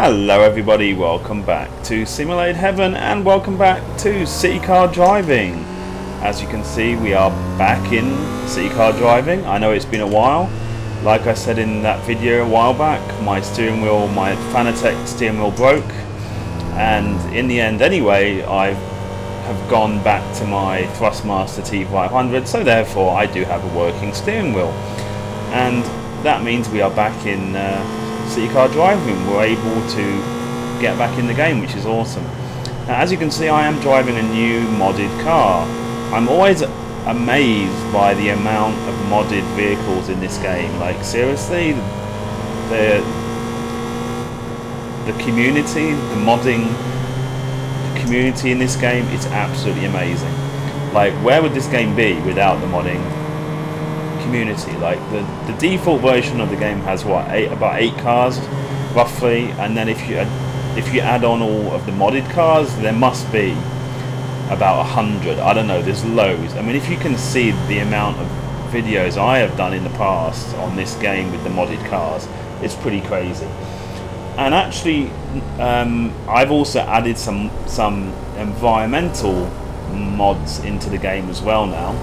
Hello everybody, welcome back to Simulate Heaven and welcome back to city car driving. As you can see, we are back in city car driving. I know it's been a while. Like I said in that video a while back, my Fanatec steering wheel broke, and in the end anyway, I have gone back to my Thrustmaster T500, so therefore I do have a working steering wheel. And that means we are back in city car driving. We're able to get back in the game, which is awesome. Now, as you can see, I am driving a new modded car. I'm always amazed by the amount of modded vehicles in this game. Like, seriously, the community, the modding community in this game is absolutely amazing. Like, where would this game be without the modding community? Like, the default version of the game has what, about 8 cars roughly, and then if you add on all of the modded cars, there must be about 100. I don't know, there's loads. I mean, if you can see the amount of videos I have done in the past on this game with the modded cars, it's pretty crazy. And actually I've also added some environmental mods into the game as well now.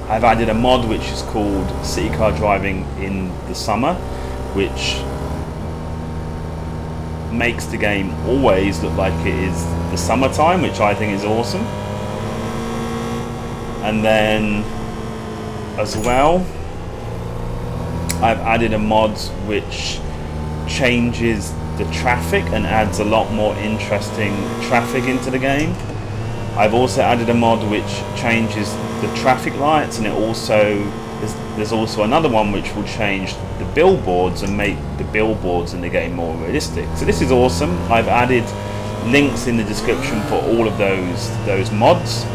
I've added a mod which is called City Car Driving in the Summer, which makes the game always look like it is the summertime, which I think is awesome. And then as well, I've added a mod which changes the traffic and adds a lot more interesting traffic into the game. I've also added a mod which changes the traffic lights, and there's also another one which will change the billboards and make the billboards in the game more realistic. So this is awesome. I've added links in the description for all of those mods.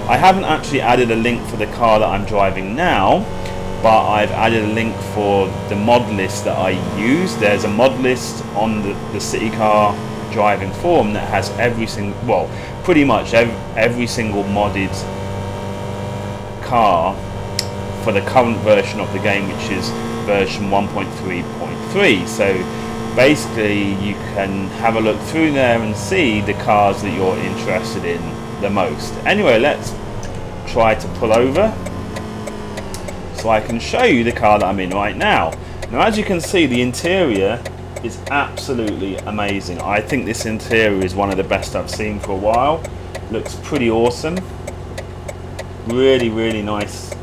I haven't actually added a link for the car that I'm driving now, but I've added a link for the mod list that I use. There's a mod list on the City Car Driving forum that has pretty much every single modded car for the current version of the game, which is version 1.3.3. so basically you can have a look through there and see the cars that you're interested in the most. Anyway, let's try to pull over so I can show you the car that I'm in right now. Now, as you can see, the interior is absolutely amazing. I think this interior is one of the best I've seen for a while. Looks pretty awesome. Really nice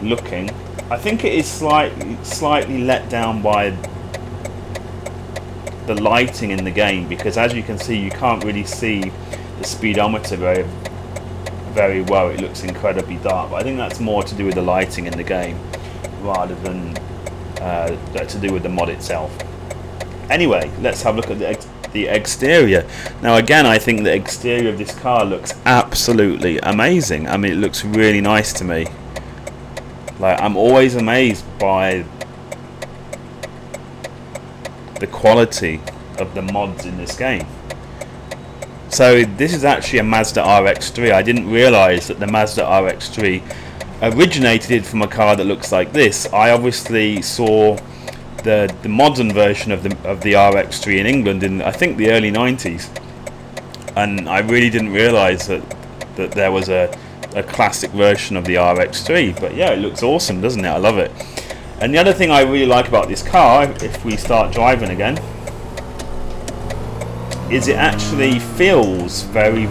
looking. I think it is slightly let down by the lighting in the game, because as you can see, you can't really see the speedometer very well. It looks incredibly dark, but I think that's more to do with the lighting in the game rather than to do with the mod itself. Anyway, let's have a look at the exterior. Now again, I think the exterior of this car looks absolutely amazing. I mean, it looks really nice to me. Like, I'm always amazed by the quality of the mods in this game. So this is actually a Mazda RX-3. I didn't realize that the Mazda RX-3 originated from a car that looks like this. I obviously saw the modern version of the RX-3 in England in, I think, the early 90s, and I really didn't realize that there was a classic version of the RX-3. But yeah, it looks awesome, doesn't it? I love it. And the other thing I really like about this car, if we start driving again, is it actually feels very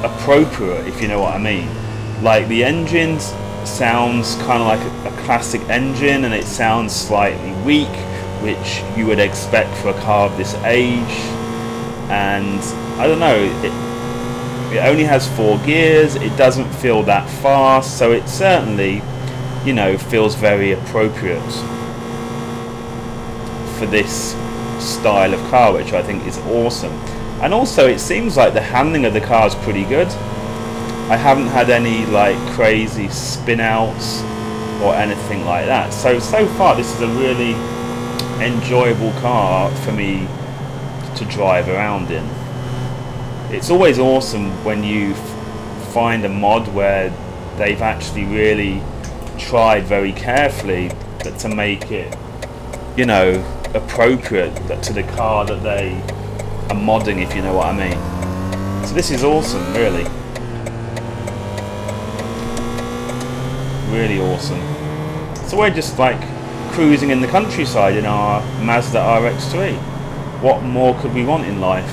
appropriate, if you know what I mean. Like, the engine sounds kind of like a classic engine, and it sounds slightly weak, which you would expect for a car of this age. And I don't know, it only has 4 gears. It doesn't feel that fast, so it certainly, you know, feels very appropriate for this style of car, which I think is awesome. And also, it seems like the handling of the car is pretty good. I haven't had any like crazy spin outs or anything like that. So far this is a really enjoyable car for me to drive around in. It's always awesome when you find a mod where they've actually really tried very carefully to make it, you know, appropriate to the car that they are modding, if you know what I mean. So this is awesome, really. Really awesome. So we're just like cruising in the countryside in our Mazda RX-3. What more could we want in life?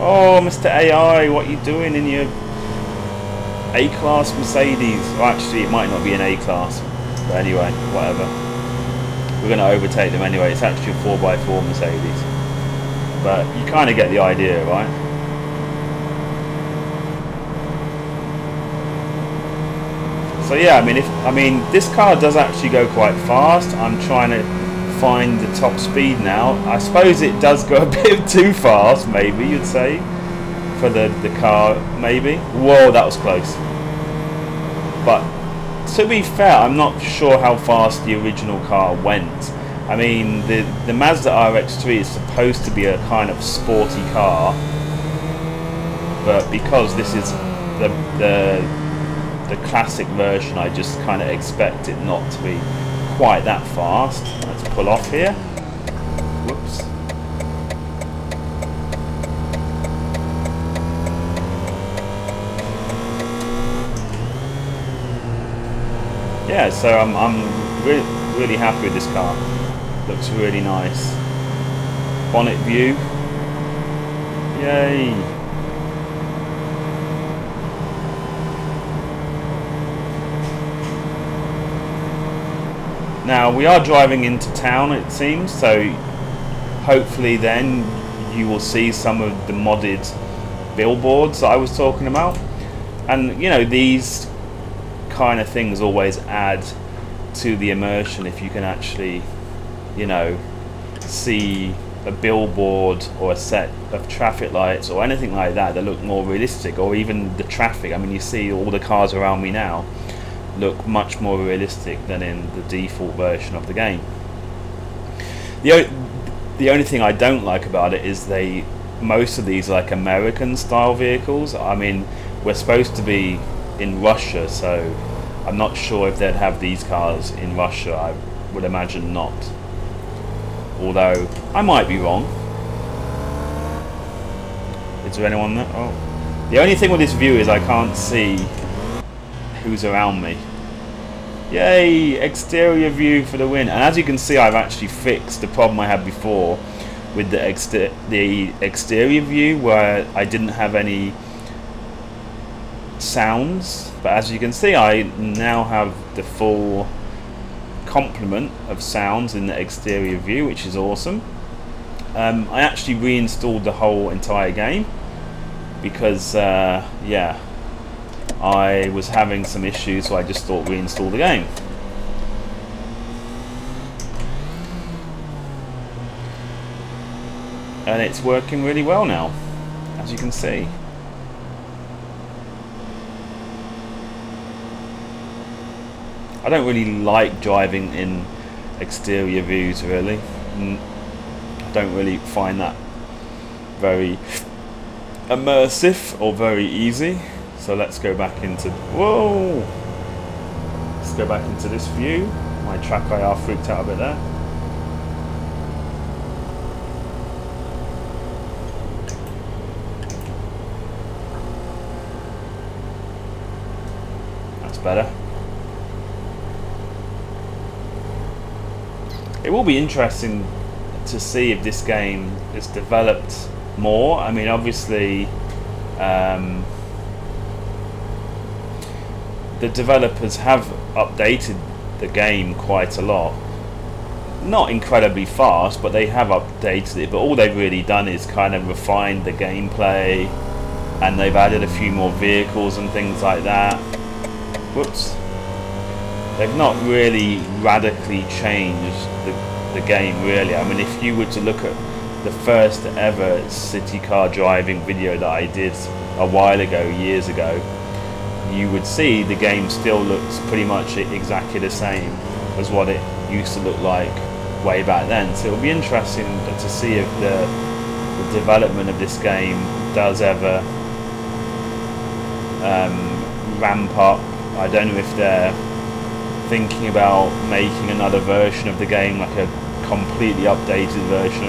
Oh, Mr. AI, what are you doing in your A-Class Mercedes? Well, actually, it might not be an A-Class, but anyway, whatever. We're going to overtake them anyway. It's actually a 4x4 Mercedes. But you kind of get the idea, right? So yeah, I mean, this car does actually go quite fast. I'm trying to find the top speed now. I suppose it does go a bit too fast, maybe you'd say, for the car, maybe. Whoa, that was close. But to be fair, I'm not sure how fast the original car went. I mean, the Mazda RX-3 is supposed to be a kind of sporty car, but because this is the classic version, I just kind of expect it not to be quite that fast. Let's pull off here. Whoops. Yeah, so I'm really happy with this car. Looks really nice. Bonnet view. Yay. Now we are driving into town, it seems, so hopefully then you will see some of the modded billboards that I was talking about. And you know, these kind of things always add to the immersion if you can actually, you know, see a billboard or a set of traffic lights or anything like that that look more realistic, or even the traffic. I mean, you see all the cars around me now look much more realistic than in the default version of the game. The only thing I don't like about it is most of these like American style vehicles. I mean, we're supposed to be in Russia, so I'm not sure if they'd have these cars in Russia. I would imagine not, although I might be wrong. Is there anyone there? Oh, the only thing with this view is I can't see who's around me. Yay, exterior view for the win. And as you can see, I've actually fixed the problem I had before with the exterior view, where I didn't have any sounds, but as you can see, I now have the full complement of sounds in the exterior view, which is awesome. I actually reinstalled the whole entire game because yeah, I was having some issues, so I just thought reinstall the game. And it's working really well now, as you can see. I don't really like driving in exterior views, really. I don't really find that very immersive or very easy. So let's go back into, whoa! Let's go back into this view. My track IR freaked out a bit there. That's better. It will be interesting to see if this game is developed more. I mean, obviously, the developers have updated the game quite a lot. Not incredibly fast, but they have updated it. But all they've really done is kind of refined the gameplay, and they've added a few more vehicles and things like that. Whoops. They've not really radically changed the game, really. I mean, if you were to look at the first ever city car driving video that I did a while ago, years ago, you would see the game still looks pretty much exactly the same as what it used to look like way back then. So it'll be interesting to see if the development of this game does ever ramp up. I don't know if they're thinking about making another version of the game, like a completely updated version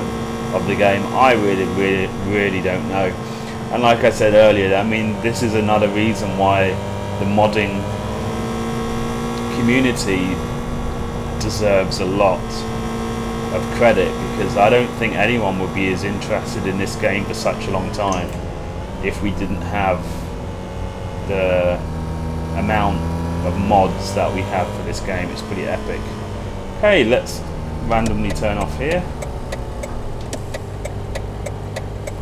of the game. I really don't know. And like I said earlier, I mean, this is another reason why the modding community deserves a lot of credit, because I don't think anyone would be as interested in this game for such a long time if we didn't have the amount of mods that we have for this game. It's pretty epic. Okay, let's randomly turn off here.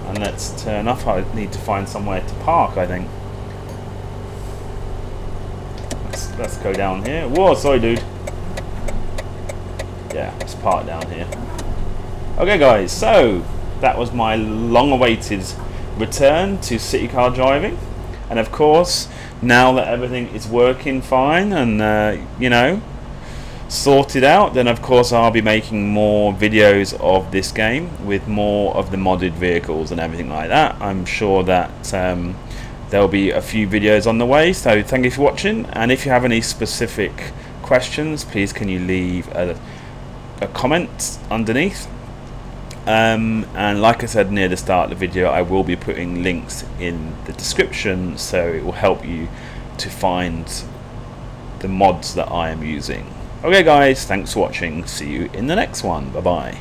And let's turn off. I need to find somewhere to park, I think. Let's go down here. Whoa, sorry dude. Yeah, let's park down here. Okay guys, so that was my long-awaited return to city car driving. And of course, now that everything is working fine and you know, sorted out, then of course I'll be making more videos of this game with more of the modded vehicles and everything like that. I'm sure that there'll be a few videos on the way, so thank you for watching. And if you have any specific questions, please can you leave a comment underneath. And like I said near the start of the video, I will be putting links in the description, so it will help you to find the mods that I am using. Okay guys, thanks for watching. See you in the next one. Bye bye.